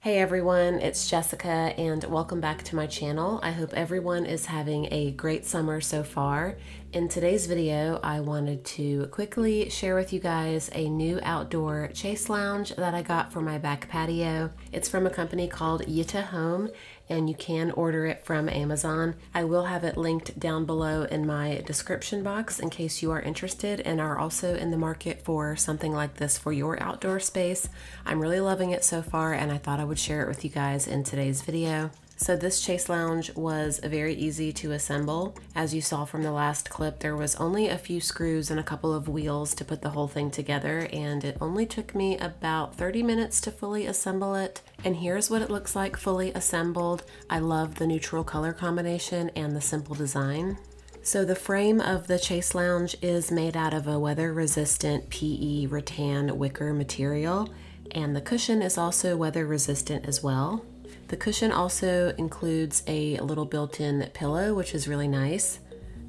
Hey everyone, it's Jessica and welcome back to my channel. I hope everyone is having a great summer so far. In today's video, I wanted to quickly share with you guys a new outdoor chaise lounge that I got for my back patio. It's from a company called Yitahome and you can order it from Amazon. I will have it linked down below in my description box in case you are interested and are also in the market for something like this for your outdoor space. I'm really loving it so far and I thought I would share it with you guys in today's video. So this chaise lounge was very easy to assemble. As you saw from the last clip, there was only a few screws and a couple of wheels to put the whole thing together, and it only took me about 30 minutes to fully assemble it. And here's what it looks like fully assembled. I love the neutral color combination and the simple design. So the frame of the chaise lounge is made out of a weather-resistant PE rattan wicker material, and the cushion is also weather-resistant as well. The cushion also includes a little built-in pillow, which is really nice.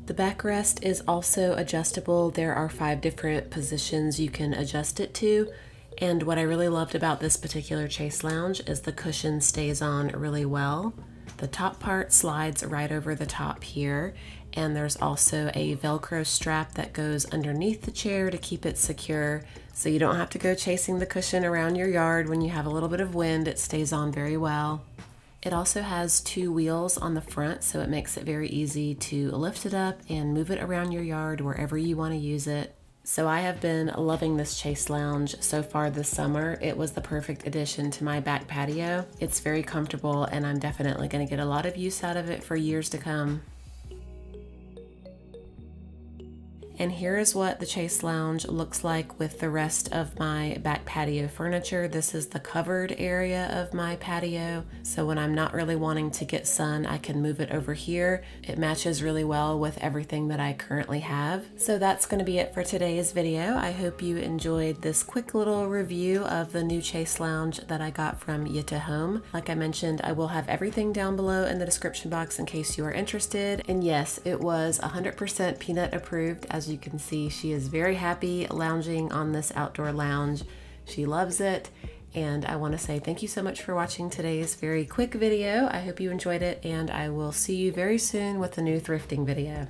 The backrest is also adjustable. There are 5 different positions you can adjust it to. And what I really loved about this particular chaise lounge is the cushion stays on really well. The top part slides right over the top here. And there's also a Velcro strap that goes underneath the chair to keep it secure. So you don't have to go chasing the cushion around your yard when you have a little bit of wind. It stays on very well. It also has 2 wheels on the front, so it makes it very easy to lift it up and move it around your yard wherever you want to use it. So I have been loving this chaise lounge so far this summer. It was the perfect addition to my back patio. It's very comfortable and I'm definitely going to get a lot of use out of it for years to come. And here is what the chaise lounge looks like with the rest of my back patio furniture. This is the covered area of my patio. So when I'm not really wanting to get sun, I can move it over here. It matches really well with everything that I currently have. So that's going to be it for today's video. I hope you enjoyed this quick little review of the new chaise lounge that I got from Yitahome. Like I mentioned, I will have everything down below in the description box in case you are interested. And yes, it was 100% Peanut approved. As you can see, she is very happy lounging on this outdoor lounge. She loves it, and I want to say thank you so much for watching today's very quick video. I hope you enjoyed it, and I will see you very soon with a new thrifting video.